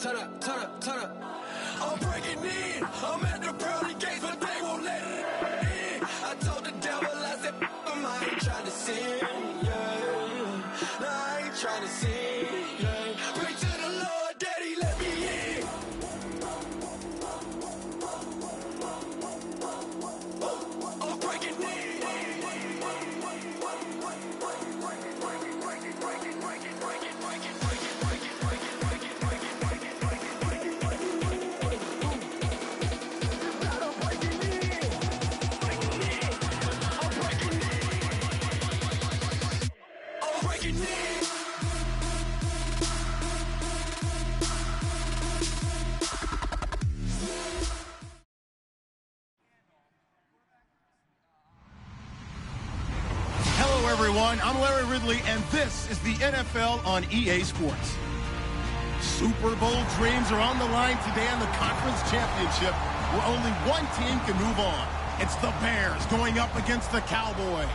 turn up, turn up, turn up. I'm breaking in. I'm at the pearly gates, but they won't let it in. I told the devil, I said, I ain't trying to sin, yeah. No, I ain't trying to sin, yeah. Pray to the Lord, Daddy, let me in. I'm breaking in. Everyone, I'm Larry Ridley, and this is the NFL on EA Sports. Super Bowl dreams are on the line today in the Conference Championship, where only one team can move on. It's the Bears going up against the Cowboys.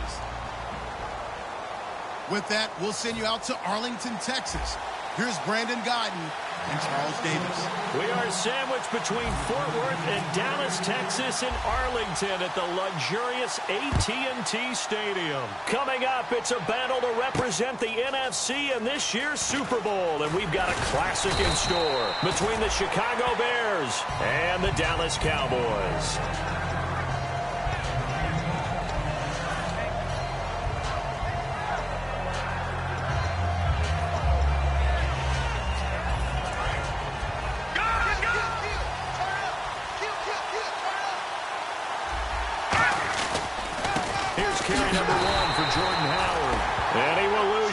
With that, we'll send you out to Arlington, Texas. Here's Brandon Godden and Charles Davis. We are sandwiched between Fort Worth and Dallas, Texas, and Arlington at the luxurious AT&T Stadium. Coming up, it's a battle to represent the NFC in this year's Super Bowl, and we've got a classic in store between the Chicago Bears and the Dallas Cowboys.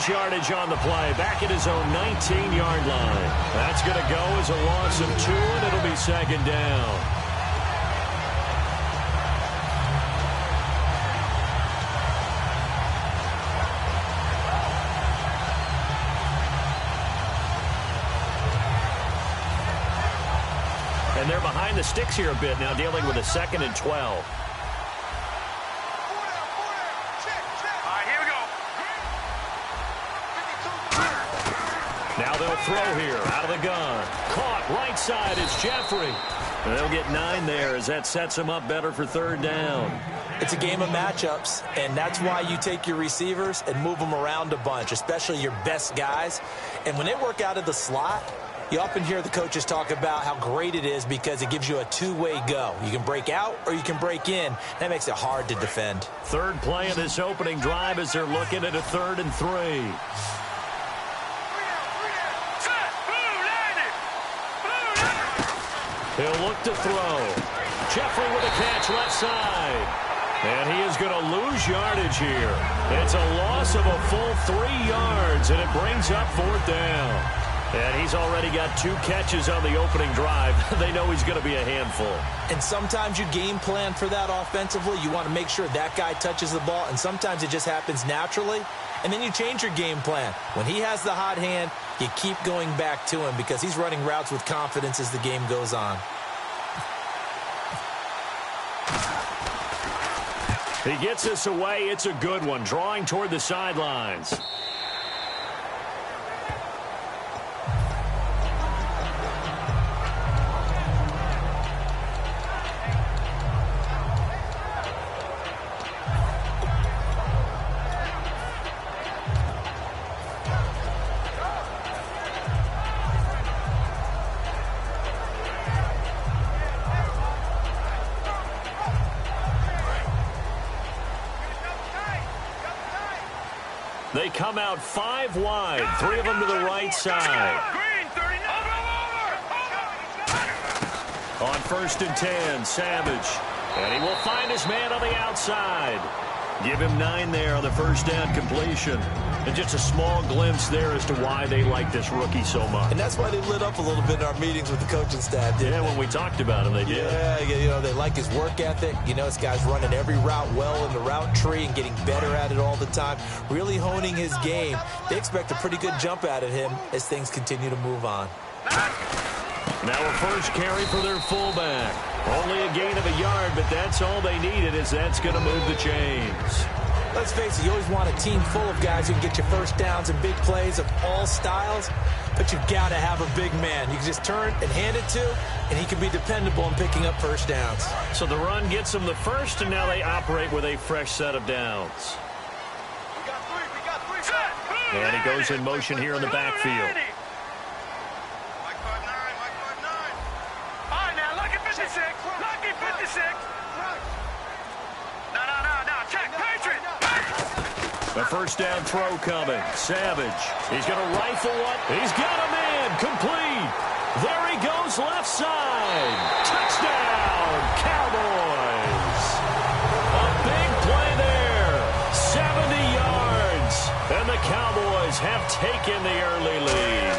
Yardage on the play, back at his own 19-yard line. That's going to go as a loss of 2, and it'll be second down. And they're behind the sticks here a bit now, dealing with a 2nd and 12. Now they'll throw here, out of the gun. Caught, right side, it's Jeffrey. And they'll get 9 there as that sets them up better for 3rd down. It's a game of matchups, and that's why you take your receivers and move them around a bunch, especially your best guys. And when they work out of the slot, you often hear the coaches talk about how great it is because it gives you a two-way go. You can break out or you can break in. That makes it hard to defend. 3rd play of this opening drive as they're looking at a 3rd and 3. He'll look to throw. Jeffrey with a catch left side. And he is going to lose yardage here. It's a loss of a full 3 yards, and it brings up 4th down. And he's already got 2 catches on the opening drive. They know he's going to be a handful. And sometimes you game plan for that offensively. You want to make sure that guy touches the ball, and sometimes it just happens naturally. And then you change your game plan. When he has the hot hand, you keep going back to him because he's running routes with confidence as the game goes on. He gets this away. It's a good one, drawing toward the sidelines. They come out 5 wide, 3 of them to the right side. On 1st and 10, Savage. And he will find his man on the outside. Give him 9 there on the 1st down completion. And just a small glimpse there as to why they like this rookie so much. And that's why they lit up a little bit in our meetings with the coaching staff, didn't they? When we talked about him, they did. Yeah, you know, they like his work ethic. You know, this guy's running every route well in the route tree and getting better at it all the time, really honing his game. They expect a pretty good jump out of him as things continue to move on. Now a first carry for their fullback. Only a gain of a yard, but that's all they needed as that's going to move the chains. Let's face it, you always want a team full of guys who can get you first downs and big plays of all styles, but you've got to have a big man. You can just turn and hand it to, and he can be dependable in picking up first downs. So the run gets them the first, and now they operate with a fresh set of downs. And he goes in motion here in the backfield. A first down throw coming. Savage. He's going to rifle one. He's got a man. Complete. There he goes left side. Touchdown, Cowboys. A big play there. 70 yards. And the Cowboys have taken the early lead.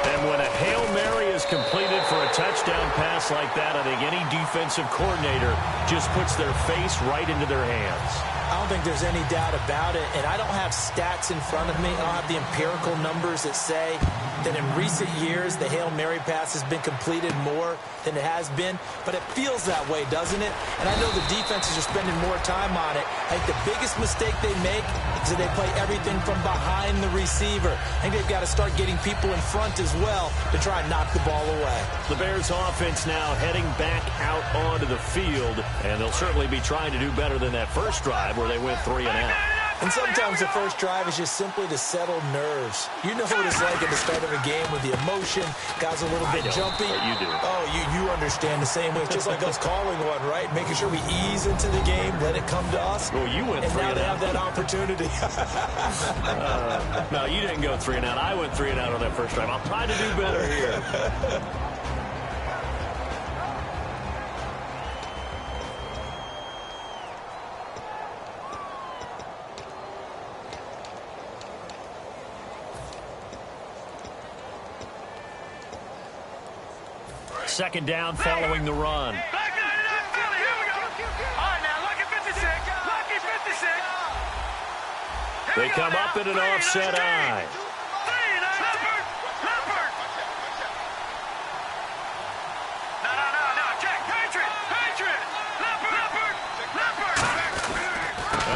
And when a Hail Mary is completed for a touchdown pass like that, I think any defensive coordinator just puts their face right into their hands. I don't think there's any doubt about it, and I don't have stats in front of me. I don't have the empirical numbers that say that in recent years the Hail Mary pass has been completed more than it has been, but it feels that way, doesn't it? And I know the defenses are spending more time on it. I think the biggest mistake they make is that they play everything from behind the receiver. I think they've got to start getting people in front as well to try and knock the ball away. The Bears offense now heading back out onto the field, and they'll certainly be trying to do better than that first drive where they went 3 and out. And sometimes the first drive is just simply to settle nerves. You know what it's like at the start of a game with the emotion, guys a little bit jumpy. You do. Oh, you understand the same way. It's just like us calling one, right? Making sure we ease into the game, let it come to us. Well, you went 3 and out. And now they have that opportunity. No, you didn't go 3 and out. I went 3 and out on that first drive. I'll try to do better here. Second down following the run. They come up in an offset eye.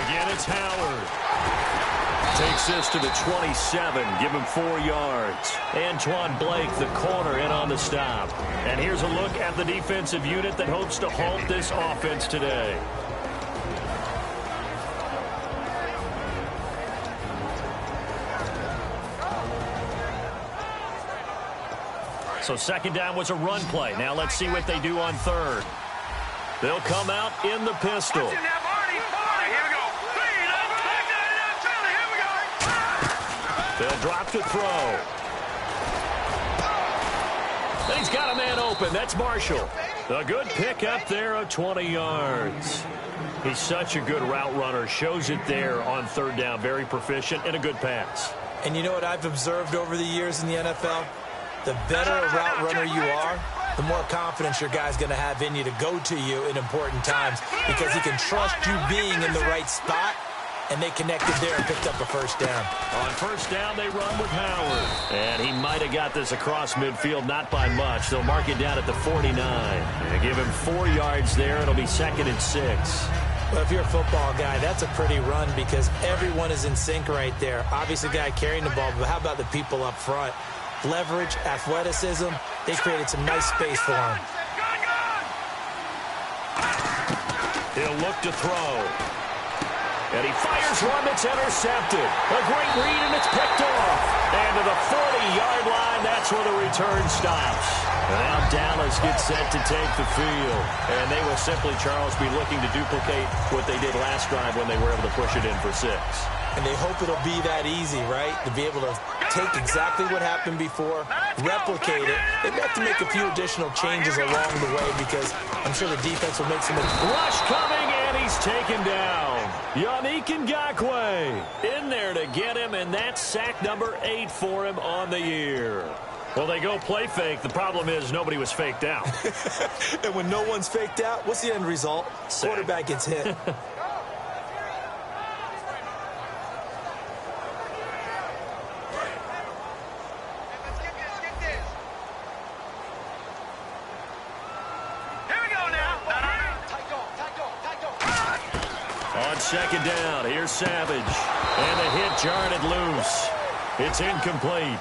Again, it's Howard. Takes this to the 27, give him 4 yards. Antoine Blake, the corner, in on the stop. And here's a look at the defensive unit that hopes to halt this offense today. So second down was a run play. Now let's see what they do on third. They'll come out in the pistol. They'll drop to throw. And he's got a man open. That's Marshall. A good pick up there of 20 yards. He's such a good route runner. Shows it there on third down. Very proficient and a good pass. And you know what I've observed over the years in the NFL? The better a route runner you are, the more confidence your guy's going to have in you to go to you in important times because he can trust you being in the right spot. And they connected there and picked up a first down. On first down, they run with Howard. And he might have got this across midfield, not by much. They'll mark it down at the 49. And give him 4 yards there. It'll be 2nd and 6. Well, if you're a football guy, that's a pretty run because everyone is in sync right there. Obviously, the guy carrying the ball, but how about the people up front? Leverage, athleticism, they created some nice space for him. He'll look to throw. And he fires one that's intercepted. A great read, and it's picked off. And to the 40-yard line, that's where the return stops. And now Dallas gets set to take the field. And they will simply, Charles, be looking to duplicate what they did last drive when they were able to push it in for 6. And they hope it'll be that easy, right? To be able to take exactly what happened before, replicate it. They have to make a few additional changes along the way because I'm sure the defense will make some... Rush coming, and he's taken down. Yannick Ngakoue in there to get him, and that's sack number 8 for him on the year. Well, they go play fake. The problem is nobody was faked out. And when no one's faked out, what's the end result? Sack. Quarterback gets hit. second down. Here's Savage. And the hit jarred it loose. It's incomplete.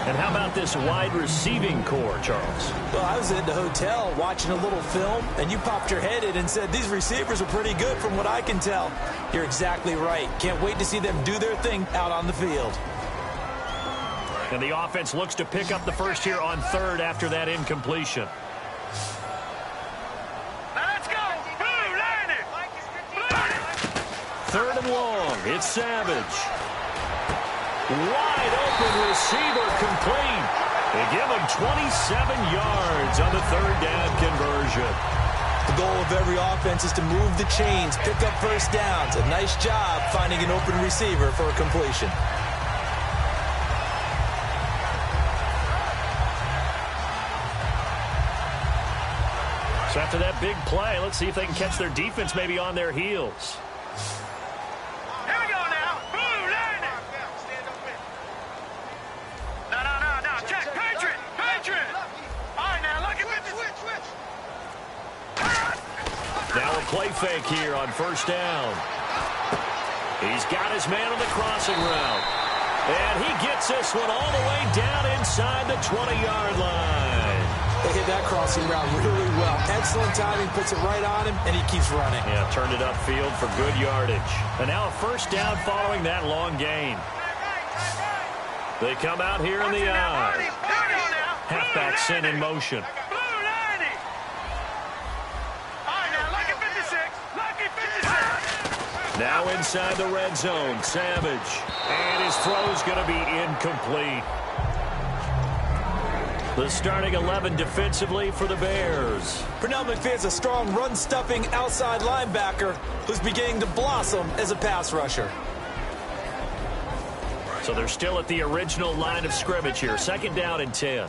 And how about this wide receiving core, Charles? Well, I was in the hotel watching a little film, and you popped your head in and said, these receivers are pretty good from what I can tell. You're exactly right. Can't wait to see them do their thing out on the field. And the offense looks to pick up the first here on third after that incompletion. Let's go! Blue, line it! Third and long. It's Savage. Wide open receiver complete. They give him 27 yards on the third down conversion. The goal of every offense is to move the chains, pick up first downs. A nice job finding an open receiver for a completion. So after that big play, let's see if they can catch their defense maybe on their heels. Here we go now. Blue, line it! No. Check. Patriot! All right, now, look at this. Switch. Now a play fake here on first down. He's got his man on the crossing route. And he gets this one all the way down inside the 20-yard line. They hit that crossing route really well. Excellent timing, puts it right on him, and he keeps running. Yeah, turned it upfield for good yardage. And now a first down following that long gain. They come out here in the eye. Halfback sent in motion. Now inside the red zone, Savage. And his throw's going to be incomplete. The starting 11 defensively for the Bears. Pernell McPhee's a strong run-stuffing outside linebacker who's beginning to blossom as a pass rusher. So they're still at the original line of scrimmage here. Second down and 10.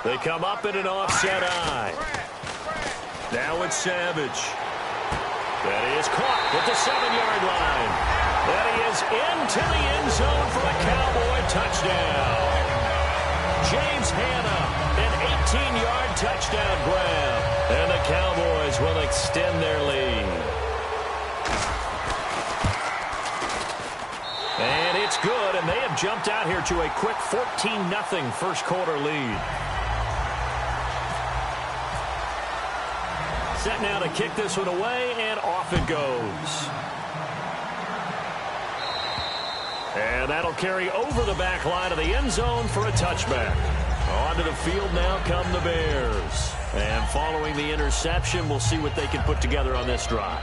They come up in an offset eye. Now it's Savage. That is caught at the 7-yard line. That he is into the end zone for a Cowboy touchdown. James Hanna, an 18-yard touchdown grab. And the Cowboys will extend their lead. And it's good, and they have jumped out here to a quick 14-0 first quarter lead. Set now to kick this one away, and off it goes. And that'll carry over the back line of the end zone for a touchback. Onto the field now come the Bears. And following the interception, we'll see what they can put together on this drive.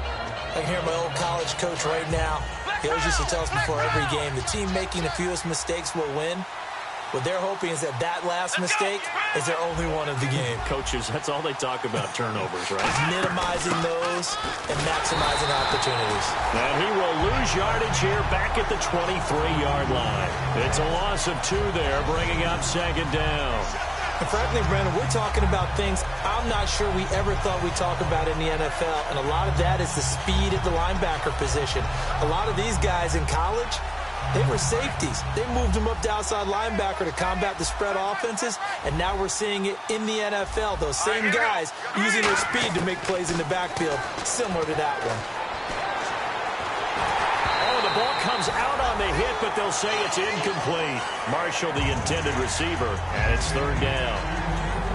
I can hear my old college coach right now. He always used to tell us before every game, the team making the fewest mistakes will win. What they're hoping is that last mistake is their only one of the game. Coaches, that's all they talk about, turnovers, right? It's minimizing those and maximizing opportunities. And he will lose yardage here back at the 23-yard line. It's a loss of 2 there, bringing up second down. And frankly, Brandon, we're talking about things I'm not sure we ever thought we'd talk about in the NFL, and a lot of that is the speed at the linebacker position. A lot of these guys in college, they were safeties. They moved them up to outside linebacker to combat the spread offenses, and now we're seeing it in the NFL. Those same guys using their speed to make plays in the backfield, similar to that one. Oh, the ball comes out on the hit, but they'll say it's incomplete. Marshall, the intended receiver, and it's third down.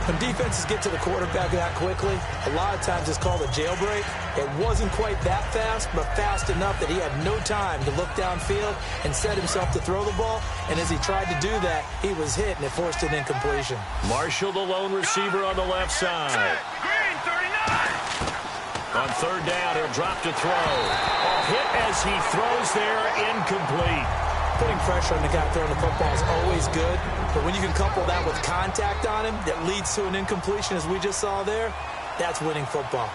When defenses get to the quarterback that quickly, a lot of times it's called a jailbreak. It wasn't quite that fast, but fast enough that he had no time to look downfield and set himself to throw the ball. And as he tried to do that, he was hit, and it forced an incompletion. Marshall, the lone receiver on the left side. Green, 39. On third down, he'll drop to throw. A hit as he throws there, incomplete. Putting pressure on the guy throwing the football is always good, but when you can couple that with contact on him that leads to an incompletion, as we just saw there, that's winning football.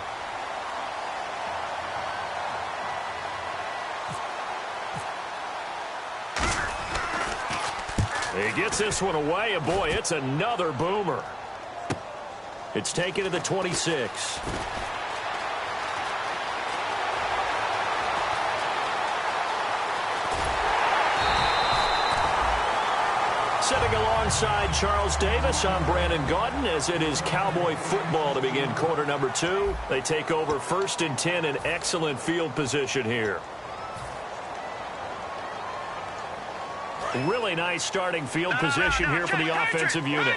He gets this one away, and boy, it's another boomer. It's taken to the 26. Sitting alongside Charles Davis, I'm Brandon Gaudin, as it is Cowboy football to begin quarter number 2. They take over 1st and 10 in excellent field position here. Really nice starting field position here for the offensive unit.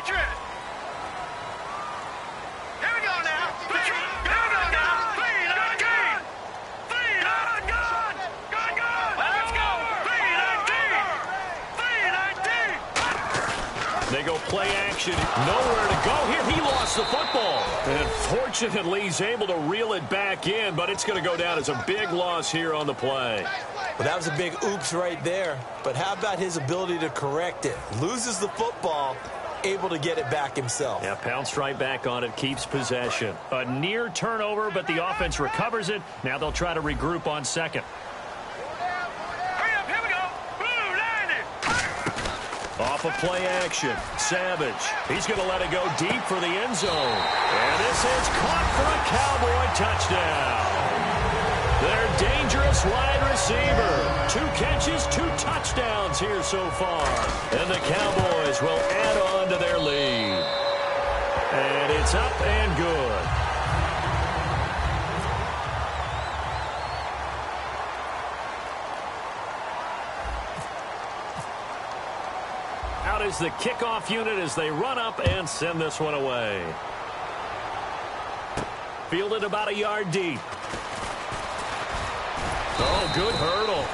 They go play action. Nowhere to go here. He lost the football. And fortunately, he's able to reel it back in, but it's going to go down as a big loss here on the play. Well, that was a big oops right there. But how about his ability to correct it? Loses the football, able to get it back himself. Yeah, pounced right back on it, keeps possession. A near turnover, but the offense recovers it. Now they'll try to regroup on second. Off of play action, Savage. He's going to let it go deep for the end zone. And this is caught for a Cowboy touchdown. Their dangerous wide receiver. 2 catches, 2 touchdowns here so far. And the Cowboys will add on to their lead. And it's up and good. Out is the kickoff unit as they run up and send this one away. Fielded about a yard deep. Oh, good hurdle.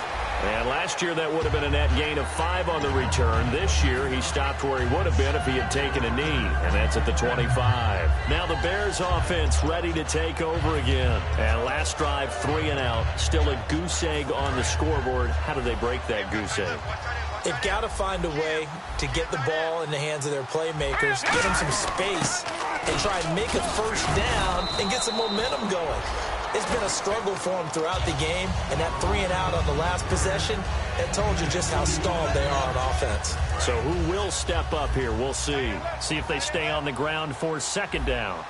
And last year that would have been a net gain of 5 on the return. This year he stopped where he would have been if he had taken a knee, and that's at the 25. Now the Bears offense ready to take over again. And last drive, 3 and out. Still a goose egg on the scoreboard. How do they break that goose egg? They've got to find a way to get the ball in the hands of their playmakers, get them some space, and try and make a first down and get some momentum going. It's been a struggle for them throughout the game, and that 3 and out on the last possession, that told you just how stalled they are on offense. So who will step up here? We'll see. See if they stay on the ground for second down.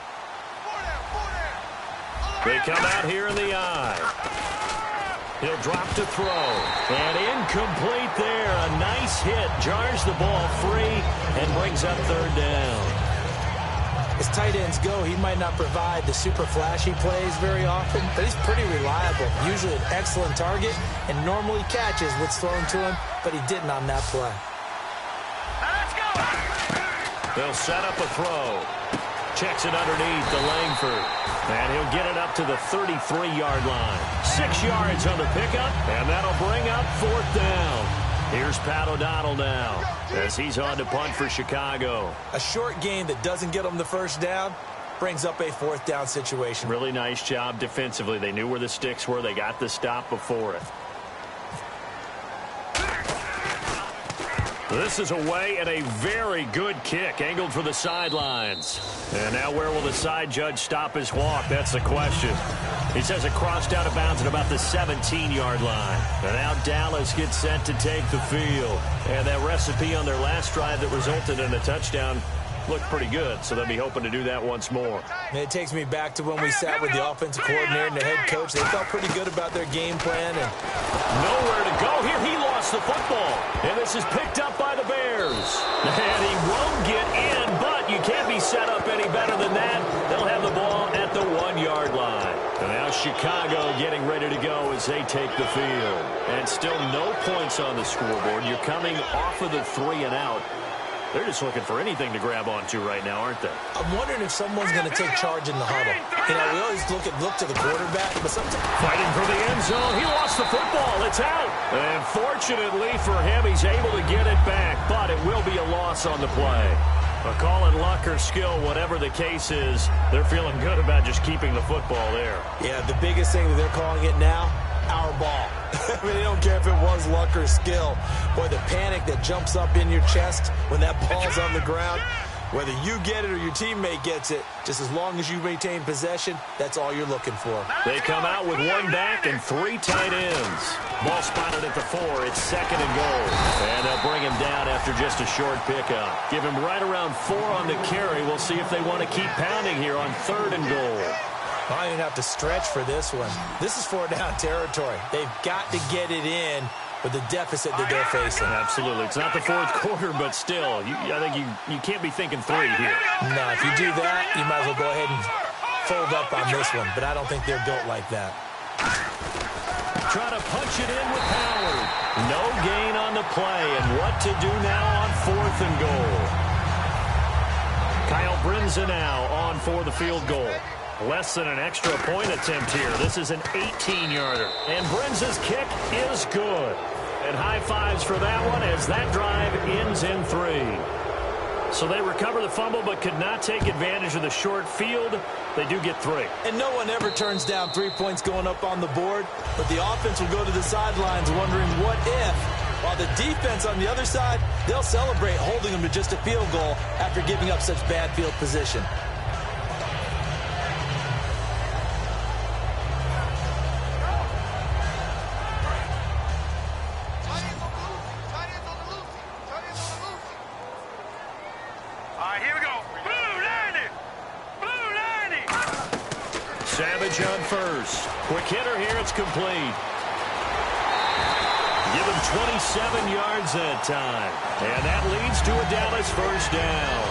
They come out here in the eye. He'll drop to throw. And incomplete there. A nice hit. Jars the ball free and brings up 3rd down. As tight ends go, he might not provide the super flashy plays very often, but he's pretty reliable. Usually an excellent target and normally catches what's thrown to him, but he didn't on that play. They'll set up a throw. Checks it underneath to Langford. And he'll get it up to the 33-yard line. 6 yards on the pickup, and that'll bring up 4th down. Here's Pat O'Donnell now as he's on to punt for Chicago. A short game that doesn't get him the first down brings up a 4th down situation. Really nice job defensively. They knew where the sticks were. They got the stop before it. This is away and a very good kick, angled for the sidelines. And now where will the side judge stop his walk? That's the question. He says it crossed out of bounds at about the 17-yard line. And now Dallas gets set to take the field. And that recipe on their last drive that resulted in a touchdown looked pretty good, so they'll be hoping to do that once more. And it takes me back to when we sat with the offensive coordinator and the head coach. They felt pretty good about their game plan. And nowhere to go here. He lost the football. And this is picked up by the Bears. And he won't get in, but you can't be set up any better than that. They'll have the ball at the 1-yard line. And now Chicago getting ready to go as they take the field. And still no points on the scoreboard. You're coming off of the 3 and out. They're just looking for anything to grab onto right now, aren't they? I'm wondering if someone's going to take charge in the huddle. You know, we always look to the quarterback, but sometimes... Fighting for the end zone. He lost the football. It's out. And fortunately for him, he's able to get it back, but it will be a loss on the play. A call in luck or skill, whatever the case is, they're feeling good about just keeping the football there. Yeah, the biggest thing that they're calling it now, our ball. I mean, they don't care if it was luck or skill. Boy, the panic that jumps up in your chest when that ball's on the ground, whether you get it or your teammate gets it, just as long as you maintain possession, that's all you're looking for. They come out with 1 back and 3 tight ends. Ball spotted at the 4. It's 2nd and goal. And they'll bring him down after just a short pickup. Give him right around 4 on the carry. We'll see if they want to keep pounding here on 3rd and goal. I didn't have to stretch for this one. This is 4 down territory. They've got to get it in with the deficit that they're facing. Absolutely. It's not the fourth quarter, but still, I think you can't be thinking 3 here. No, if you do that, you might as well go ahead and fold up on this one, but I don't think they're built like that. Trying to punch it in with Howard. No gain on the play, and what to do now on 4th and goal. Kyle Brinza now on for the field goal. Less than an extra point attempt here. This is an 18-yarder. And Brinza's kick is good. And high fives for that one as that drive ends in 3. So they recover the fumble but could not take advantage of the short field. They do get 3. And no one ever turns down 3 points going up on the board. But the offense will go to the sidelines wondering what if. While the defense on the other side, they'll celebrate holding them to just a field goal after giving up such bad field position. Savage on first. Quick hitter here. It's complete. Give him 27 yards that time. And that leads to a Dallas first down.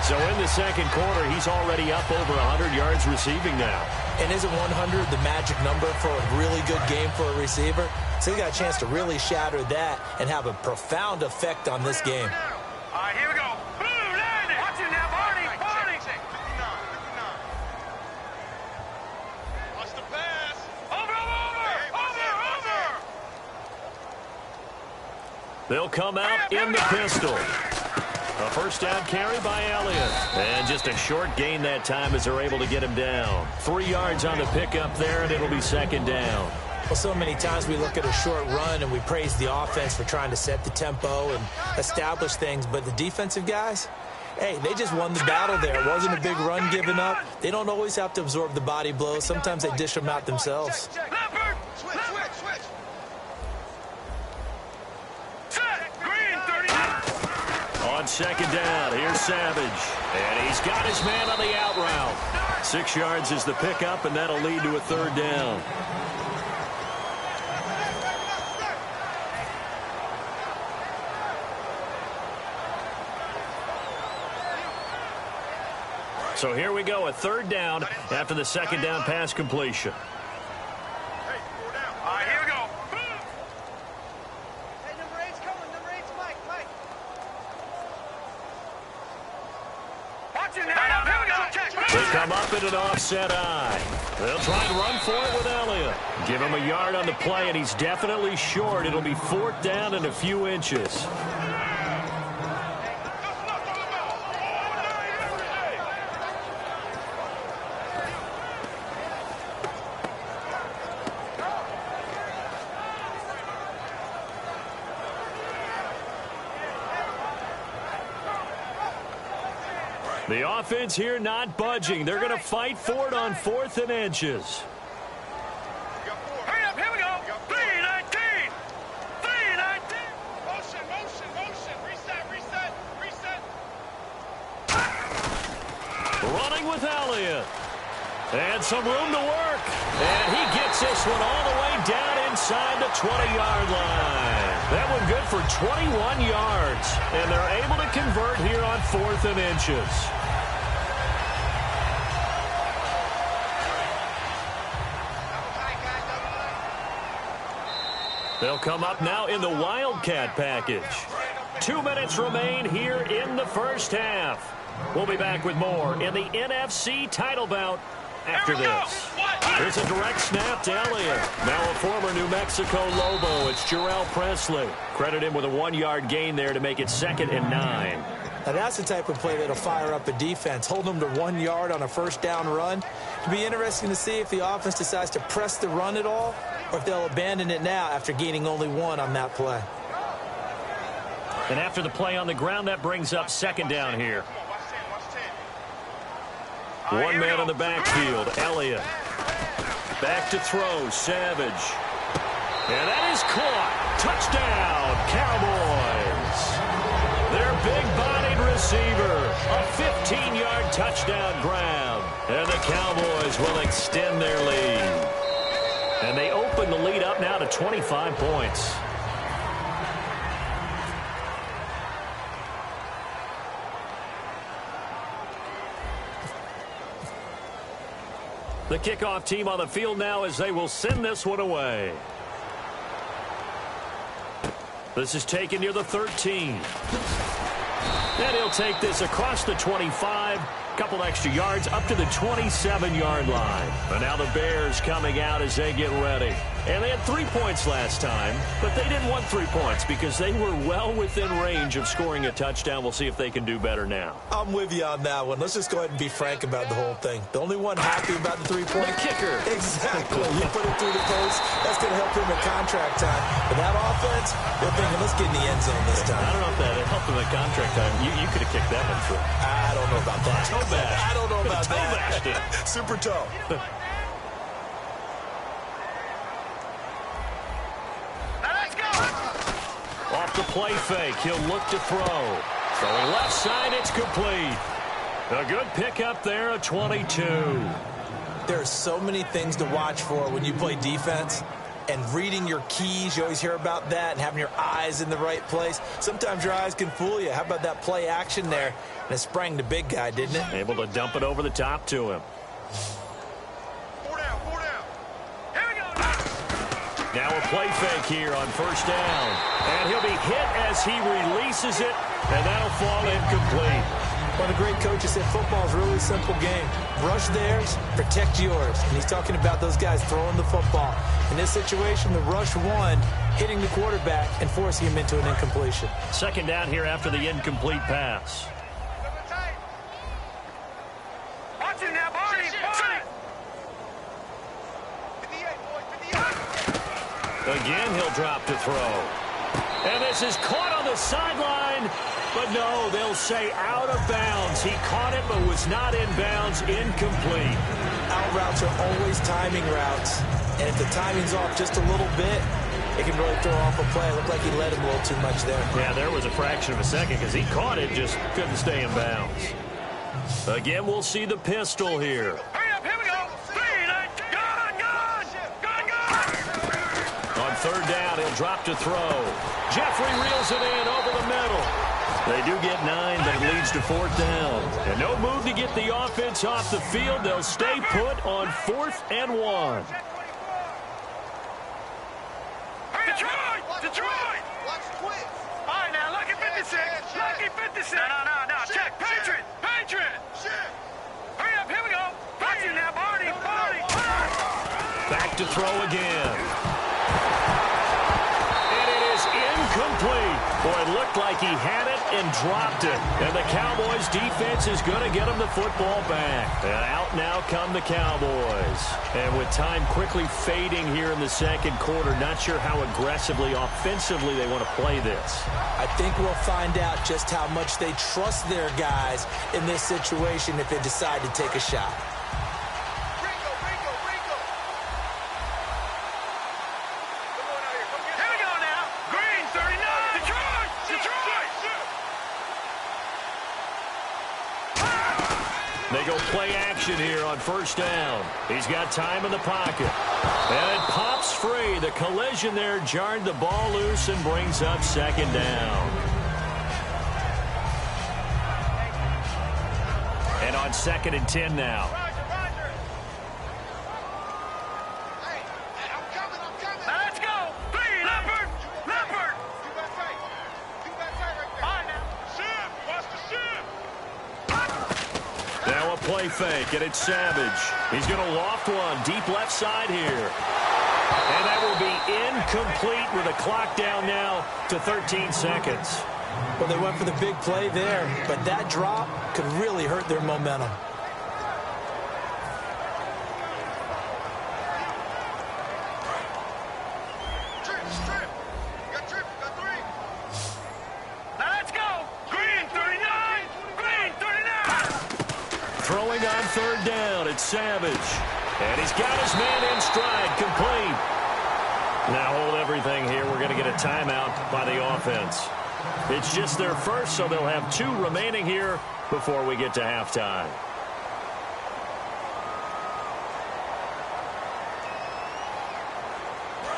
So in the second quarter, he's already up over 100 yards receiving now. And isn't 100 the magic number for a really good game for a receiver? So he got a chance to really shatter that and have a profound effect on this game. All right, here we go. Watch it now, Barney. Watch the pass. Over. They'll come out in the pistol. A first down carry by Elliott. And just a short gain that time as they're able to get him down. 3 yards on the pickup there, and it'll be second down. Well, so many times we look at a short run and we praise the offense for trying to set the tempo and establish things. But the defensive guys, hey, they just won the battle there. It wasn't a big run given up. They don't always have to absorb the body blows. Sometimes they dish them out themselves. Switch. On second down, here's Savage. And he's got his man on the out route. 6 yards is the pickup, and that'll lead to a third down. So here we go, a third down after the second down pass completion. Hey, 4 down. All right, here we go. Hey, number 8's coming. Number 8's Mike. Watch it now. Here we go. They come up in an offset eye. They'll try and run for it with Elliott. Give him a yard on the play, and he's definitely short. It'll be 4th down and a few inches. The offense here not budging. They're going to fight for it on 4th and inches. Hurry up, here we go. 3-19. Motion. Reset. Running with Elliott. And some room to work. And he gets this one all the way down inside the 20-yard line. That one good for 21 yards. And they're able to convert here on 4th and inches. They'll come up now in the Wildcat package. 2 minutes remain here in the first half. We'll be back with more in the NFC title bout after this. Here's a direct snap to Elliott. Now a former New Mexico Lobo. It's Jarrell Presley. Credit him with a 1-yard gain there to make it 2nd and 9. Now that's the type of play that'll fire up a defense. Hold them to 1 yard on a first down run. It'll be interesting to see if the offense decides to press the run at all or if they'll abandon it now after gaining only 1 on that play. And after the play on the ground, that brings up 2nd down here. One man on the backfield, Elliott. Back to throw, Savage. And that is caught. Touchdown, Cowboys. Their big-bodied receiver. A 15-yard touchdown grab. And the Cowboys will extend their lead. And they open the lead up now to 25 points. The kickoff team on the field now as they will send this one away. This is taken near the 13. And he'll take this across the 25. Couple extra yards up to the 27-yard line. And now the Bears coming out as they get ready. And they had 3 points last time, but they didn't want 3 points because they were well within range of scoring a touchdown. We'll see if they can do better now. I'm with you on that one. Let's just go ahead and be frank about the whole thing. The only one happy about the 3-point. The kicker. Exactly. You put it through the post. That's going to help him at contract time. But that offense, they're thinking, let's get in the end zone this time. I don't know if that helped him at contract time. You could have kicked that one through. I don't know about that. Toe bash. I don't know about toe that. bashed. Super toe. Off the play fake, he'll look to throw. Throwing left side, it's complete. A good pickup there, a 22. There are so many things to watch for when you play defense. And reading your keys, you always hear about that, and having your eyes in the right place. Sometimes your eyes can fool you. How about that play action there? And it sprang the big guy, didn't it? Able to dump it over the top to him. 4 down, 4 down. Here we go. Now a play fake here on first down. And he'll be hit as he releases it, and that'll fall incomplete. One of the great coaches said football is a really simple game. Rush theirs, protect yours. And he's talking about those guys throwing the football. In this situation, the rush won, hitting the quarterback and forcing him into an incompletion. Second down here after the incomplete pass. Watch it now, Barney. Barney. 58, boys, 58. Again, he'll drop to throw. And this is caught on the sideline. But no, they'll say out of bounds. He caught it but was not in bounds. Incomplete. Out routes are always timing routes. And if the timing's off just a little bit, it can really throw off a play. It looked like he let him a little too much there. Yeah, there was a fraction of a second because he caught it, just couldn't stay in bounds. Again, we'll see the pistol here. Hurry up, here we go. 3, 9, gone. On third down, he'll drop to throw. Jeffrey reels it in over the middle. They do get 9, but it leads to fourth down. And no move to get the offense off the field. They'll stay put on 4th and 1. Detroit! Detroit! Watch twins. All right, now, lucky 56. Lucky 56. No. Check. Patriot. Patriot. Shit. Hurry up, here we go. Watch it now, Barney. Barney. Back to throw again. And it is incomplete. Boy, it looked like he had it and dropped it. And the Cowboys' defense is going to get him the football back. And out now come the Cowboys. And with time quickly fading here in the second quarter, not sure how aggressively, offensively they want to play this. I think we'll find out just how much they trust their guys in this situation if they decide to take a shot. Ringo. Come on out here. Come get Here we go now. Green, 39. Detroit. They go play action here on first down. He's got time in the pocket. And it pops free. The collision there jarred the ball loose and brings up second down. And on 2nd and 10 now. Roger. Hey, I'm coming. Now let's go. 3, Leopard. You back tight right there. All right, now. Ship. Watch the ship. Now a play fake, and it's Savage. He's going to loft one deep left side here. And that will be incomplete with a clock down now to 13 seconds. Well, they went for the big play there, but that drop could really hurt their momentum. Strip. You got 3. Now let's go. Green, 39. Green, 39. Throwing on third down, it's Savage. And he's got his man in stride, complete. Now hold everything here. We're going to get a timeout by the offense. It's just their first, so they'll have 2 remaining here before we get to halftime.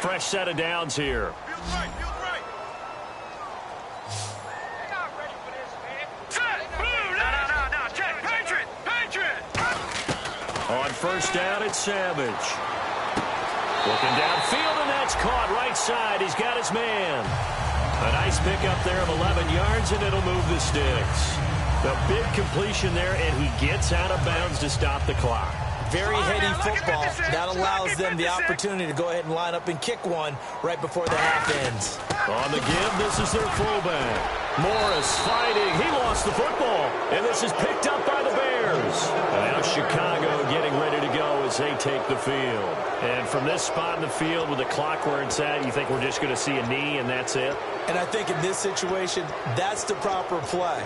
Fresh set of downs here. Feels right. They're not ready for this, man. Set. Blue. No. Check. Patriot. On first down, it's Savage. Looking downfield, and that's caught right side. He's got his man. A nice pickup there of 11 yards, and it'll move the sticks. The big completion there, and he gets out of bounds to stop the clock. Very heady football. That allows them the opportunity to go ahead and line up and kick one right before the half ends. On the give, this is their fullback. Morris fighting. He lost the football, and this is picked up by the Bears. And now Chicago getting ready to go as they take the field. And from this spot in the field with the clock where it's at, you think we're just going to see a knee and that's it? And I think in this situation, that's the proper play.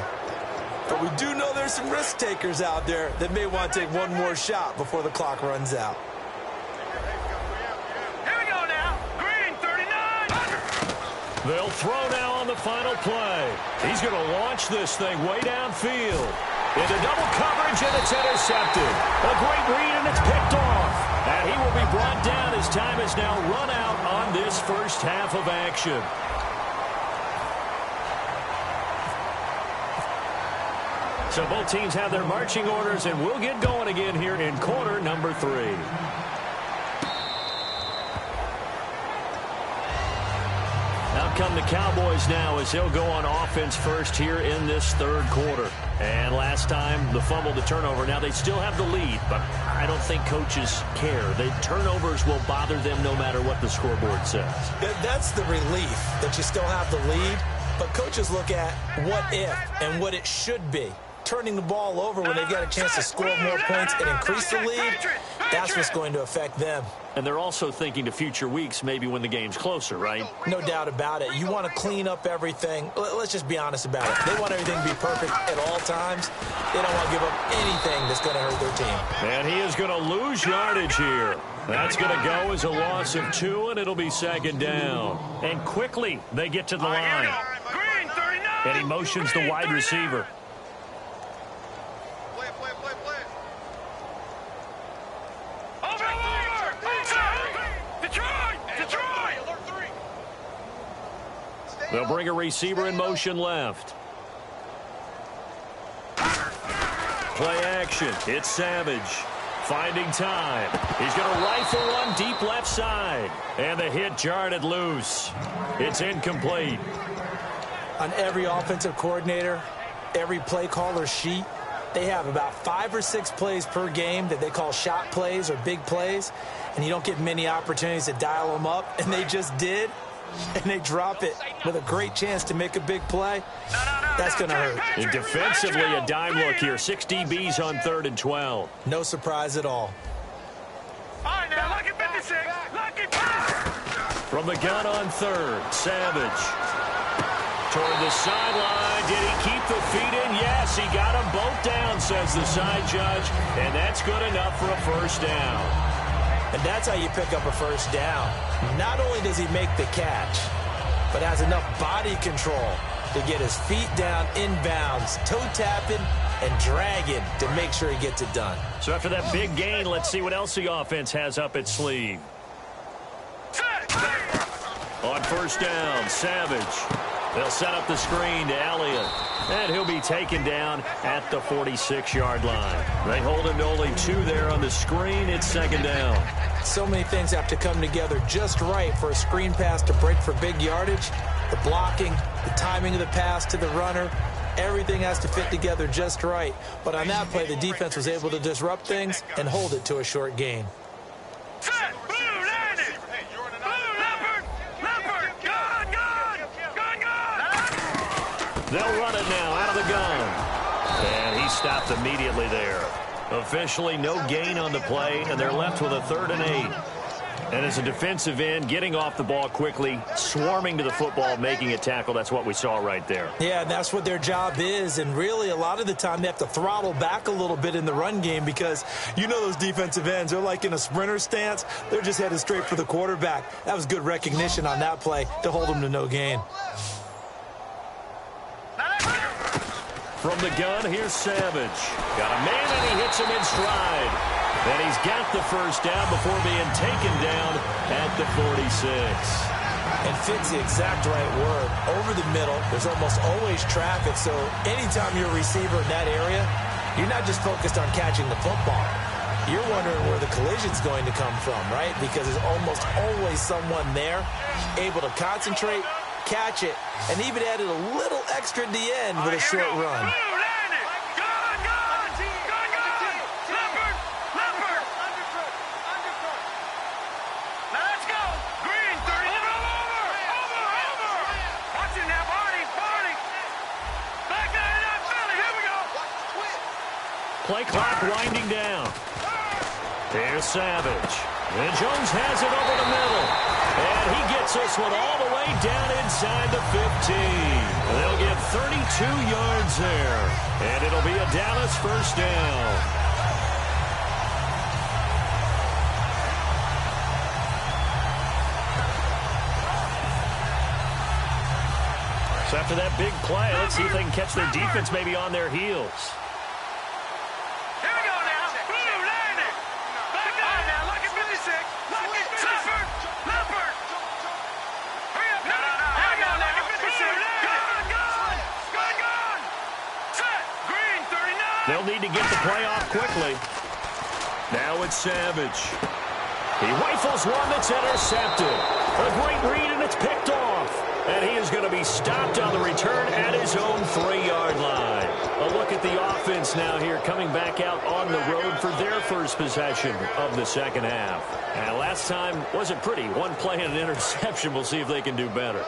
But we do know there's some risk takers out there that may want to take one more shot before the clock runs out. Here we go now. Green, 39. They'll throw now on the final play. He's going to launch this thing way downfield. Into double coverage, and it's intercepted. A great read, and it's picked off. And he will be brought down as time is now run out on this first half of action. So both teams have their marching orders, and we'll get going again here in quarter number 3. Out come the Cowboys now as they'll go on offense first here in this third quarter. And last time, the fumble, the turnover. Now they still have the lead, but I don't think coaches care. The turnovers will bother them no matter what the scoreboard says. That's the relief that you still have the lead, but coaches look at what if and what it should be. Turning the ball over when they've got a chance to score more points and increase the lead, that's what's going to affect them. And they're also thinking to future weeks, maybe when the game's closer, right? No doubt about it. You want to clean up everything. Let's just be honest about it. They want everything to be perfect at all times. They don't want to give up anything that's going to hurt their team. And he is going to lose yardage here. That's going to go as a loss of 2, and it'll be second down. And quickly, they get to the line. Green, 39. And he motions the wide receiver. They'll bring a receiver in motion left. Play action. It's Savage. Finding time. He's going to rifle one deep left side. And the hit jarred it loose. It's incomplete. On every offensive coordinator, every play caller sheet, they have about 5 or 6 plays per game that they call shot plays or big plays. And you don't get many opportunities to dial them up. And they just did. And they drop it with a great chance to make a big play. That's going to hurt. And defensively, a dime look here. 6 DBs on 3rd and 12. No surprise at all. All right, now, lucky 56. Lucky 56. From the gun on 3rd, Savage. Toward the sideline. Did he keep the feet in? Yes, he got them both down, says the side judge. And that's good enough for a first down. And that's how you pick up a first down. Not only does he make the catch, but has enough body control to get his feet down inbounds, toe tapping and dragging to make sure he gets it done. So after that big gain, let's see what else the offense has up its sleeve. On first down, Savage. They'll set up the screen to Elliott. And he'll be taken down at the 46-yard line. They hold him to only 2 there on the screen. It's second down. So many things have to come together just right for a screen pass to break for big yardage. The blocking, the timing of the pass to the runner, everything has to fit together just right. But on that play, the defense was able to disrupt things and hold it to a short gain. They'll run it now out of the gun. And he stopped immediately there. Officially no gain on the play, and they're left with a 3rd and 8. And as a defensive end, getting off the ball quickly, swarming to the football, making a tackle, that's what we saw right there. Yeah, and that's what their job is. And really, a lot of the time, they have to throttle back a little bit in the run game because you know those defensive ends, they're like in a sprinter stance. They're just headed straight for the quarterback. That was good recognition on that play to hold them to no gain. From the gun, here's Savage. Got a man, and he hits him in stride. And he's got the first down before being taken down at the 46. And fits the exact right word. Over the middle, there's almost always traffic, so anytime you're a receiver in that area, you're not just focused on catching the football. You're wondering where the collision's going to come from, right? Because there's almost always someone there able to concentrate, catch it, and even added a little extra at the end with a short run. Play clock winding down. Here's Savage. And Jones has it over the middle. And he gets this one all the way down inside the 15. They'll get 32 yards there. And it'll be a Dallas first down. So after that big play, let's see if they can catch their defense maybe on their heels. They'll need to get the play off quickly. Now it's Savage. He rifles one that's intercepted. A great read, and it's picked off. And he is going to be stopped on the return at his own 3-yard line. A look at the offense now here, coming back out on the road for their first possession of the second half. And last time wasn't pretty. One play and an interception. We'll see if they can do better.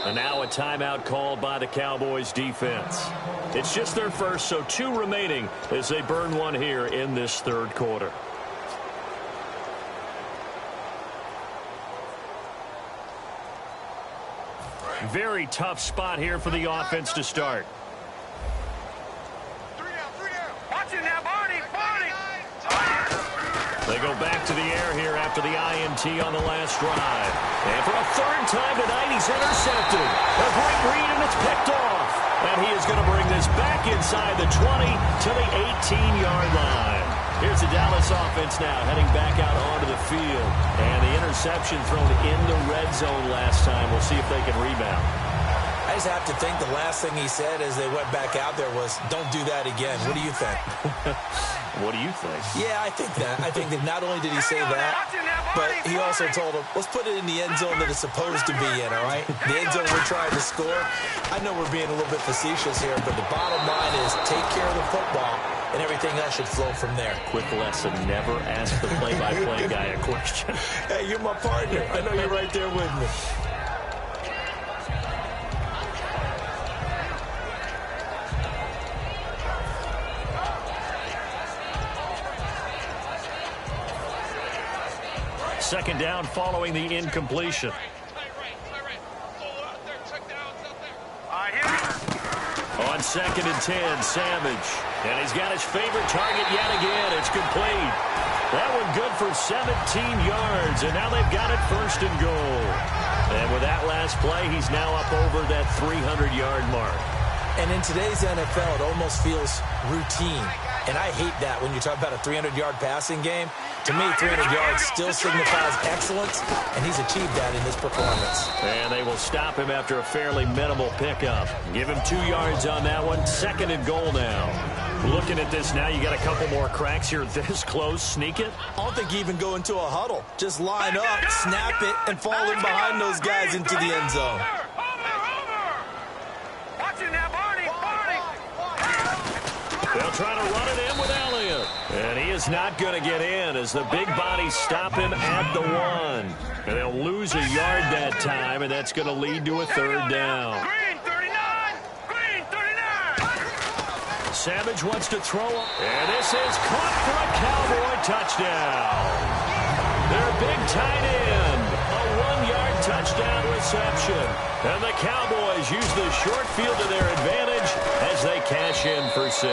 And now a timeout called by the Cowboys defense. It's just their first, so 2 remaining as they burn one here in this third quarter. Very tough spot here for the offense to start. Watch it now, Barney. They go back to the air here after the INT on the last drive. And for a third time tonight, he's intercepted. A great read, and it's picked off. And he is going to bring this back inside the 20 to the 18-yard line. Here's the Dallas offense now heading back out onto the field. And the interception thrown in the red zone last time. We'll see if they can rebound. I just have to think the last thing he said as they went back out there was, don't do that again. What do you think? What do you think? Yeah, I think that. I think that not only did he say that, but he also told him, let's put it in the end zone that it's supposed to be in, all right? The end zone we're trying to score. I know we're being a little bit facetious here, but the bottom line is take care of the football, and everything else should flow from there. Quick lesson, never ask the play-by-play guy a question. Hey, you're my partner. I know you're right there with me. Second down following the incompletion. On 2nd and 10, Savage. And he's got his favorite target yet again. It's complete. That one good for 17 yards. And now they've got it 1st and goal. And with that last play, he's now up over that 300-yard mark. And in today's NFL, it almost feels routine. And I hate that when you talk about a 300-yard passing game. To me, 300 yards still signifies excellence, and he's achieved that in this performance. And they will stop him after a fairly minimal pickup. Give him 2 yards on that one. 2nd and goal now. Looking at this now, you got a couple more cracks here this close. Sneak it. I don't think you even go into a huddle. Just line up, snap it, and fall in behind those guys into the end zone. They'll try to run it in with Elliott. And he is not going to get in as the big bodies stop him at the 1. And they'll lose a yard that time, and that's going to lead to a 3rd down. Green 39! Green 39! Savage wants to throw it. And this is caught for a Cowboy touchdown. Their big tight end. A 1-yard touchdown reception. And the Cowboys use the short field to their advantage as they cash in for 6.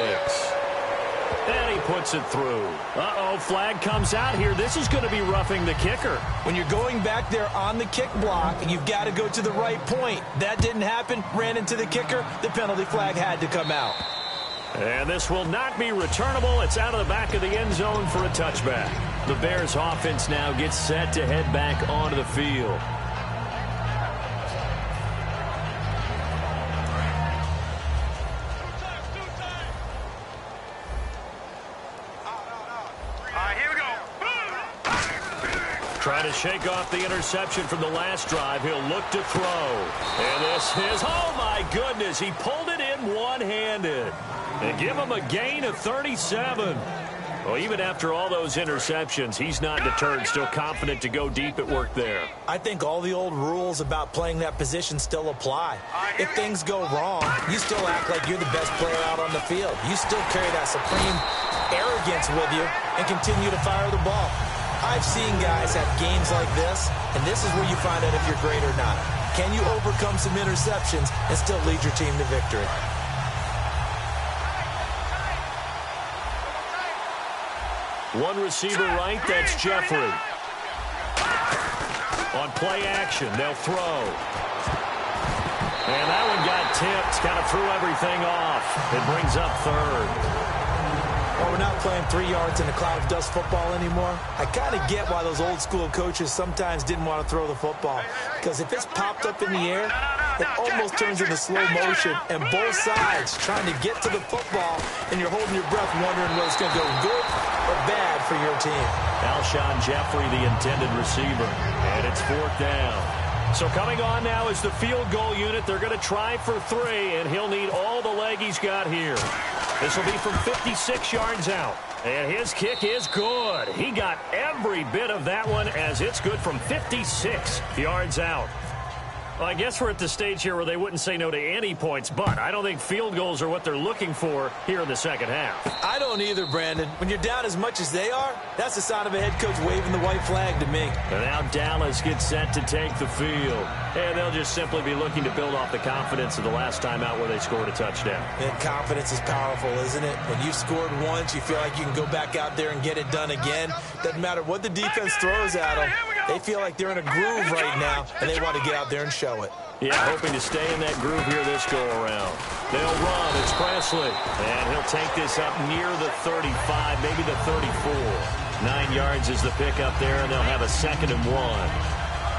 And he puts it through. Uh-oh, flag comes out here. This is going to be roughing the kicker. When you're going back there on the kick block, you've got to go to the right point. That didn't happen. Ran into the kicker. The penalty flag had to come out. And this will not be returnable. It's out of the back of the end zone for a touchback. The Bears offense now gets set to head back onto the field. Here Trying to shake off the interception from the last drive. He'll look to throw. And this is, oh my goodness, he pulled it in one-handed. And give him a gain of 37. Well, even after all those interceptions, he's not deterred, still confident to go deep at work there. I think all the old rules about playing that position still apply. If things go wrong, you still act like you're the best player out on the field. You still carry that supreme arrogance with you and continue to fire the ball. I've seen guys have games like this, and this is where you find out if you're great or not. Can you overcome some interceptions and still lead your team to victory? One receiver right, that's Jeffrey. On play action, they'll throw. And that one got tipped, kind of threw everything off. It brings up third. Well, we're not playing 3 yards in a cloud of dust football anymore. I kind of get why those old school coaches sometimes didn't want to throw the football. Because if it's popped up in the air, it almost turns into slow motion. And both sides trying to get to the football, and you're holding your breath wondering whether it's going to go good or bad for your team. Alshon Jeffrey, the intended receiver. And it's fourth down. So coming on now is the field goal unit. They're going to try for 3, and he'll need all the leg he's got here. This will be from 56 yards out. And his kick is good. He got every bit of that one as it's good from 56 yards out. Well, I guess we're at the stage here where they wouldn't say no to any points, but I don't think field goals are what they're looking for here in the second half. I don't either, Brandon. When you're down as much as they are, that's the sign of a head coach waving the white flag to me. And now Dallas gets set to take the field. And they'll just simply be looking to build off the confidence of the last time out where they scored a touchdown. And confidence is powerful, isn't it? When you've scored once, you feel like you can go back out there and get it done again. Doesn't matter what the defense throws at them. They feel like they're in a groove right now, and they want to get out there and show it. Yeah, hoping to stay in that groove here this go-around. They'll run. It's Presley. And he'll take this up near the 35, maybe the 34. 9 yards is the pickup there, and they'll have a 2nd and 1.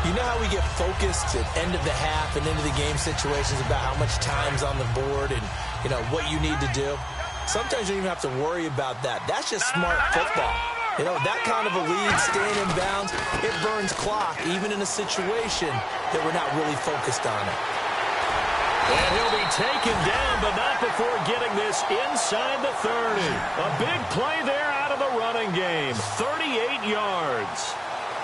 You know how we get focused at end of the half and into the game situations about how much time's on the board and, you know, what you need to do? Sometimes you don't even have to worry about that. That's just smart football. You know, that kind of a lead, staying in bounds, it burns clock, even in a situation that we're not really focused on it. And he'll be taken down, but not before getting this inside the 30. A big play there out of the running game. 38 yards.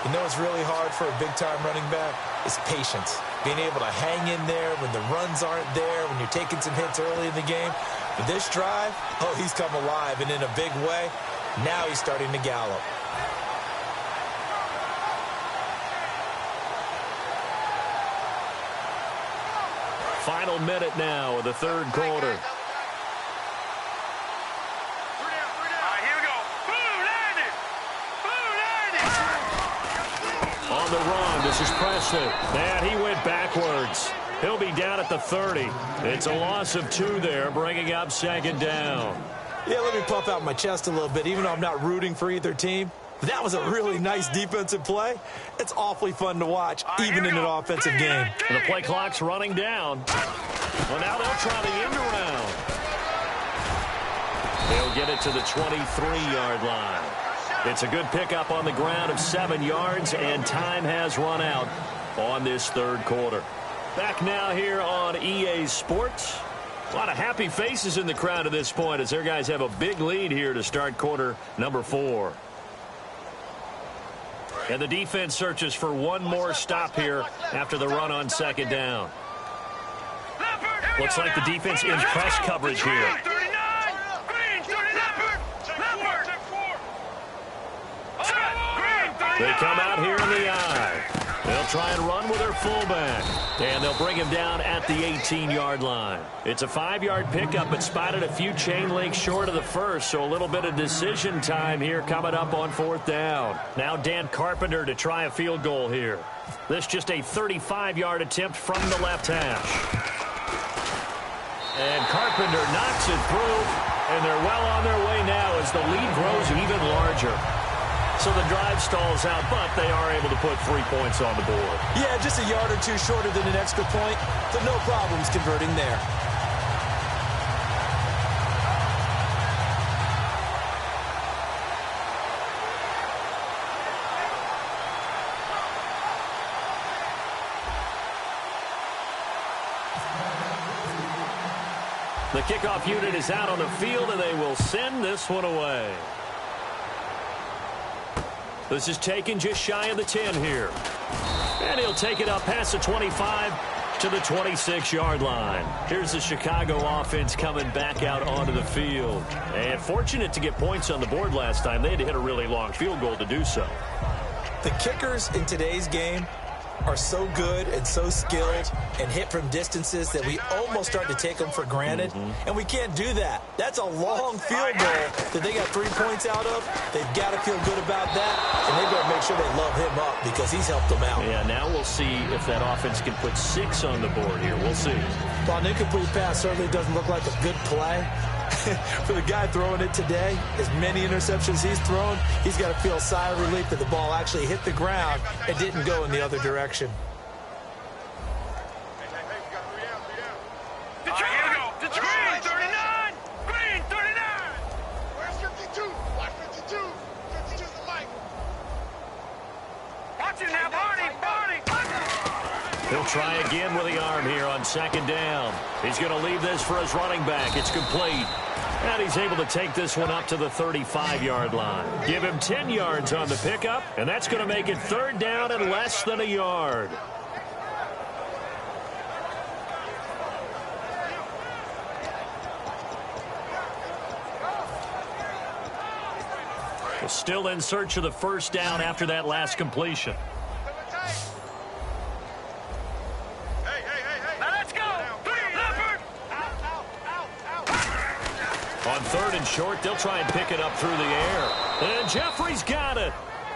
You know what's really hard for a big-time running back? Is patience. Being able to hang in there when the runs aren't there, when you're taking some hits early in the game. But this drive, oh, he's come alive, and in a big way. Now he's starting to gallop. Final minute now of the third quarter. On the run, this is Presley. And he went backwards. He'll be down at the 30. It's a loss of 2 there, bringing up 2nd down. Yeah, let me puff out my chest a little bit, even though I'm not rooting for either team. That was a really nice defensive play. It's awfully fun to watch, even in an offensive game. And the play clock's running down. Well, now they'll try the end around. They'll get it to the 23-yard line. It's a good pickup on the ground of 7 yards, and time has run out on this third quarter. Back now here on EA Sports. A lot of happy faces in the crowd at this point as their guys have a big lead here to start quarter number 4. And the defense searches for one more stop here after the run on 2nd down. Looks like the defense in press coverage here. They come out here in the eye. They'll try and run with their fullback. And they'll bring him down at the 18-yard line. It's a 5-yard pickup, but spotted a few chain links short of the first, so a little bit of decision time here coming up on 4th down. Now Dan Carpenter to try a field goal here. This just a 35-yard attempt from the left hash. And Carpenter knocks it through, and they're well on their way now as the lead grows even larger. So the drive stalls out, but they are able to put 3 points on the board. Yeah, just a yard or 2 shorter than an extra point, but no problems converting there. The kickoff unit is out on the field, and they will send this one away. This is taken just shy of the 10 here. And he'll take it up past the 25 to the 26-yard line. Here's the Chicago offense coming back out onto the field. And fortunate to get points on the board last time. They had to hit a really long field goal to do so. The kickers in today's game are so good and so skilled and hit from distances that we almost start to take them for granted. And we can't do that. That's a long field goal that they got 3 points out of. They've got to feel good about that, and they've got to make sure they love him up because he's helped them out. Yeah, now we'll see if that offense can put 6 on the board here. We'll see. Well, an incomplete pass certainly doesn't look like a good play. For the guy throwing it today, as many interceptions he's thrown, he's got to feel a sigh of relief that the ball actually hit the ground and didn't go in the other direction. Detroit, 39! Green, 39! Where's 52? Watch 52. 52's the mic. Watch it now, Barney! He'll try again with the arm here on second down. He's going to leave this for his running back. It's complete. And he's able to take this one up to the 35-yard line. Give him 10 yards on the pickup, and that's going to make it third down and less than a yard. Still in search of the first down after that last completion. On third and short, they'll try and pick it up through the air. And Jeffrey's got it.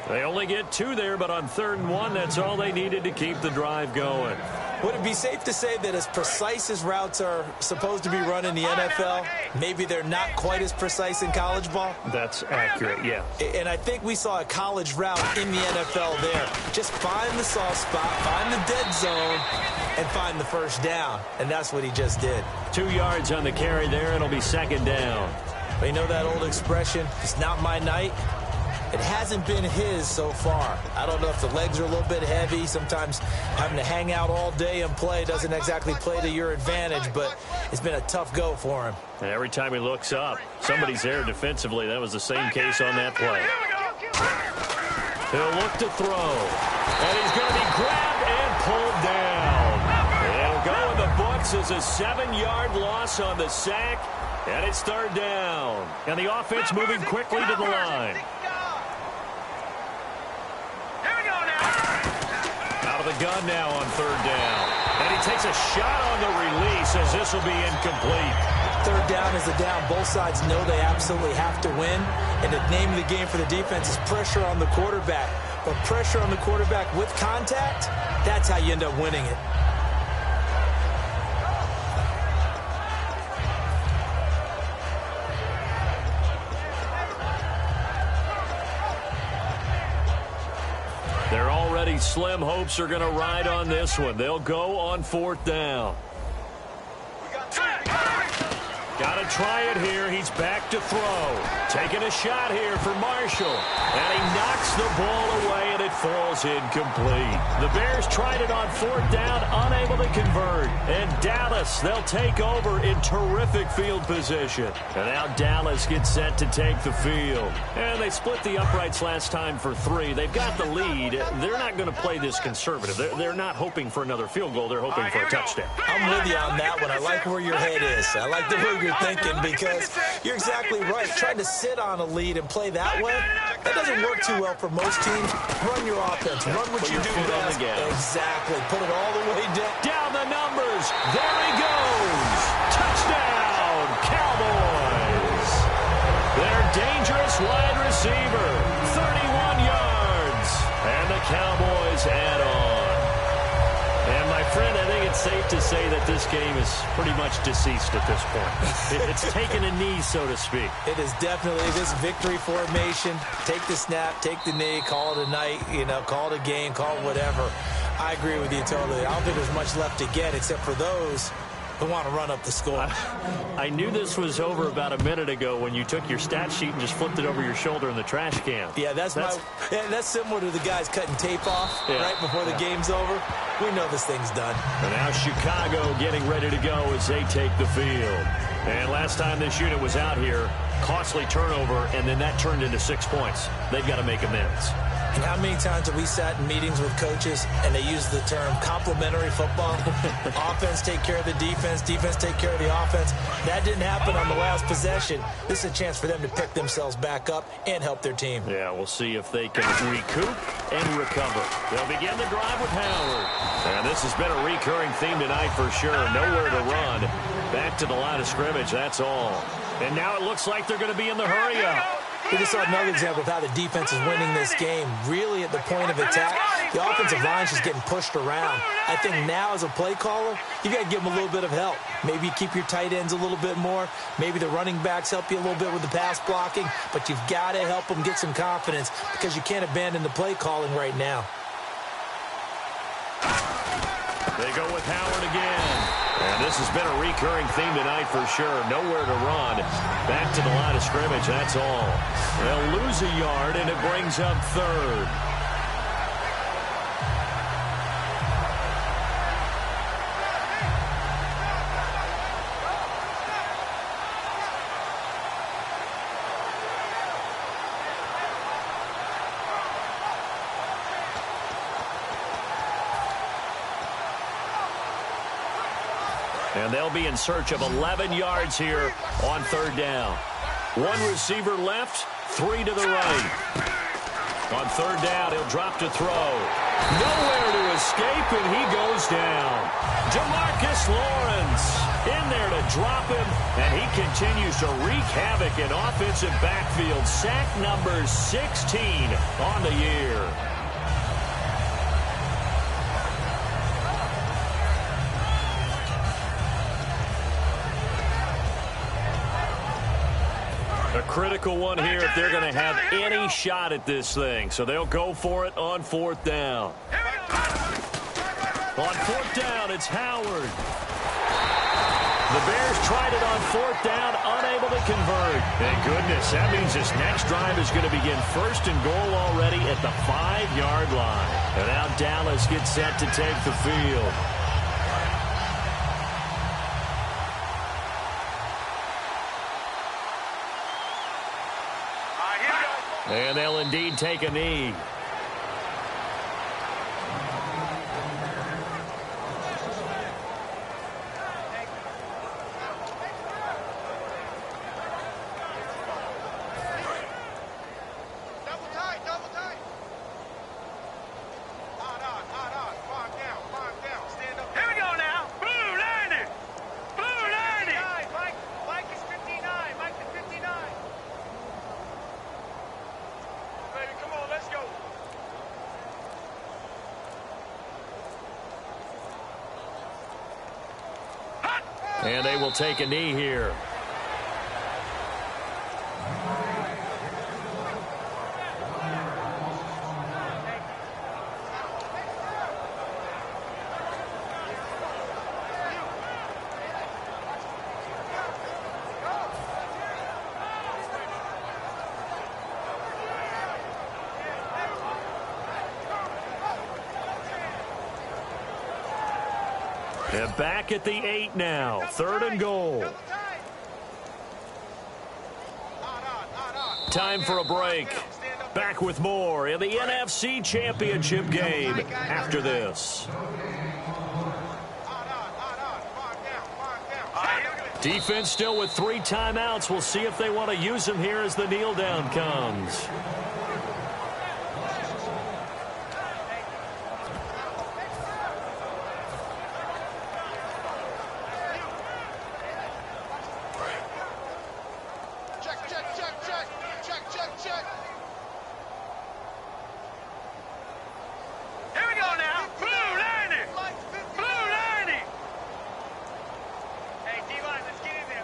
They only get 2 there, but on 3rd and 1, that's all they needed to keep the drive going. Would it be safe to say that as precise as routes are supposed to be run in the NFL, maybe they're not quite as precise in college ball? That's accurate, yeah. And I think we saw a college route in the NFL there. Just find the soft spot, find the dead zone, and find the first down. And that's what he just did. 2 yards on the carry there. It'll be second down. But you know that old expression, it's not my night? It hasn't been his so far. I don't know if the legs are a little bit heavy. Sometimes having to hang out all day and play doesn't exactly play to your advantage, but it's been a tough go for him. And every time he looks up, somebody's there defensively. That was the same case on that play. He'll look to throw. And he's going to be grabbed and pulled down. It'll go in the books as a 7-yard loss on the sack. And it's third down. And the offense moving quickly to the line. Out of the gun now on third down. And he takes a shot on the release as this will be incomplete. Third down is the down. Both sides know they absolutely have to win. And the name of the game for the defense is pressure on the quarterback. But pressure on the quarterback with contact, that's how you end up winning it. Their already slim hopes are going to ride on this one. They'll go on 4th down. Got to try it here. He's back to throw. Taking a shot here for Marshall. And he knocks the ball away, and it falls incomplete. The Bears tried it on 4th down, unable to convert. And Dallas, they'll take over in terrific field position. And now Dallas gets set to take the field. And they split the uprights last time for 3. They've got the lead. They're not going to play this conservative. They're not hoping for another field goal. They're hoping for a touchdown. I'm with you on that one. I like where your head is. I like the way you're thinking because you're exactly right. Trying to sit on a lead and play that way, that doesn't work too well for most teams. Run your offense. Run what you do best. Exactly. Put it all the way down. Down the numbers. There he goes. Touchdown, Cowboys. Their dangerous wide receiver. 31 yards. And the Cowboys add on. And my friend, I think it's safe to say that this game is pretty much deceased at this point. It's taken a knee, so to speak. It is definitely this victory formation. Take the snap, take the knee, call it a night, call it a game, call it whatever. I agree with you totally. I don't think there's much left to get except for those who want to run up the score. I knew this was over about a minute ago when you took your stat sheet and just flipped it over your shoulder in the trash can. Yeah, that's similar to the guys cutting tape off right before the game's over. We know this thing's done. And now Chicago getting ready to go as they take the field. And last time this unit was out here, costly turnover, and then that turned into 6 points. They've got to make amends. And how many times have we sat in meetings with coaches and they use the term complementary football? Offense take care of the defense, defense take care of the offense. That didn't happen on the last possession. This is a chance for them to pick themselves back up and help their team. Yeah, we'll see if they can recoup and recover. They'll begin the drive with Howard. And this has been a recurring theme tonight for sure. Nowhere to run. Back to the line of scrimmage, that's all. And now it looks like they're going to be in the hurry-up. We just saw another example of how the defense is winning this game. Really at the point of attack, the offensive line's just getting pushed around. I think now as a play caller, you got to give them a little bit of help. Maybe you keep your tight ends a little bit more. Maybe the running backs help you a little bit with the pass blocking. But you've got to help them get some confidence because you can't abandon the play calling right now. They go with Howard again. And this has been a recurring theme tonight for sure. Nowhere to run. Back to the line of scrimmage, that's all. They'll lose a yard, and it brings up third. And they'll be in search of 11 yards here on third down. One receiver left, 3 to the right. On third down, he'll drop to throw. Nowhere to escape, and he goes down. Jamarcus Lawrence in there to drop him, and he continues to wreak havoc in offensive backfield. Sack number 16 on the year. A critical one here if they're going to have any shot at this thing. So they'll go for it on fourth down. On fourth down, it's Howard. The Bears tried it on fourth down, unable to convert. Thank goodness. That means this next drive is going to begin first and goal already at the 5-yard line. And now Dallas gets set to take the field. And they'll indeed take a knee. Double tight, double tight. Hard, farm down. Stand up. Here we go now. Blue 90. Blue 90. Mike is 59. Mike is 59. Baby, come on, let's go. And they will take a knee here. And back at the 8 now. Third and goal. Time for a break. Back with more in the NFC Championship game after this. Defense still with 3 timeouts. We'll see if they want to use them here as the kneel down comes. Check. Here we go now. Blue 90. Blue 90. Hey, D-line, let's get in there.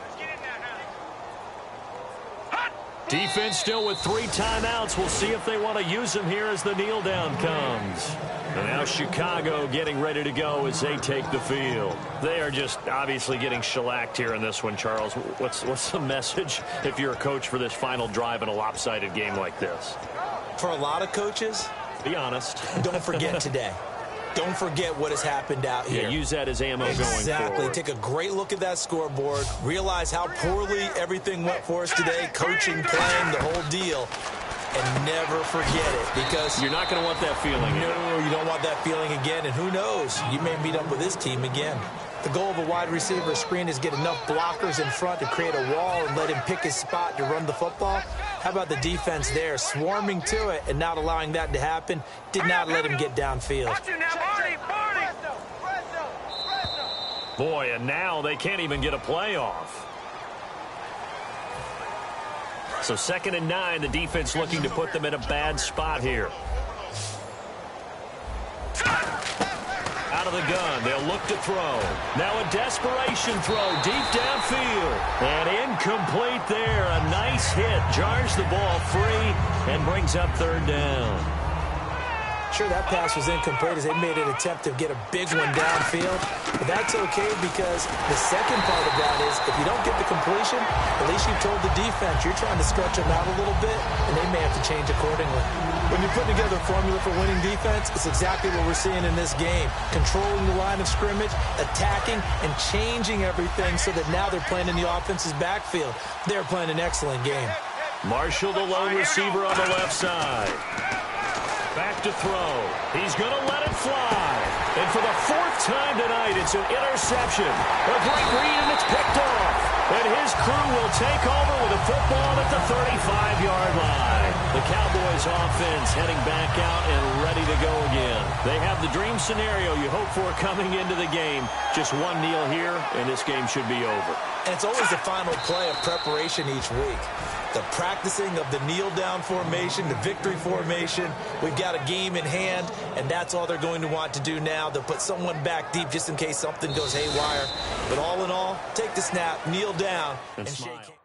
Hot. Defense still with 3 timeouts. We'll see if they want to use them here as the kneel down comes. And now Chicago getting ready to go as they take the field. They are just obviously getting shellacked here in this one, Charles. What's the message if you're a coach for this final drive in a lopsided game like this? For a lot of coaches, Be honest. don't forget today. don't forget what has happened out here. Yeah, use that as ammo going forward. Exactly. Take a great look at that scoreboard. Realize how poorly everything went for us today. Coaching, playing, the whole deal. And never forget it, because you're not going to want that feeling again. No, you don't want that feeling again. And who knows? You may meet up with this team again. The goal of a wide receiver screen is get enough blockers in front to create a wall and let him pick his spot to run the football. How about the defense there, swarming to it and not allowing that to happen? Did not let him get downfield. Boy, and now they can't even get a play off. So 2nd and 9, the defense looking to put them in a bad spot here. Out of the gun, they'll look to throw. Now a desperation throw deep downfield. And incomplete there. A nice hit. Jars the ball free and brings up 3rd down. Sure, that pass was incomplete as they made an attempt to get a big one downfield. But that's okay, because the second part of that is if you don't get the completion, at least you've told the defense you're trying to stretch them out a little bit, and they may have to change accordingly. When you're putting together a formula for winning defense, it's exactly what we're seeing in this game. Controlling the line of scrimmage, attacking, and changing everything so that now they're playing in the offense's backfield. They're playing an excellent game. Marshall, the lone receiver on the left side. Back to throw. He's going to let it fly. And for the 4th time tonight, it's an interception. A great read, and it's picked off. And his crew will take over with a football at the 35-yard line. The Cowboys offense heading back out and ready to go again. They have the dream scenario you hope for coming into the game. Just one kneel here, and this game should be over. And it's always the final play of preparation each week. The practicing of the kneel-down formation, the victory formation. We've got a game in hand, and that's all they're going to want to do now. They'll put someone back deep just in case something goes haywire. But all in all, take the snap, kneel down, and shake hands.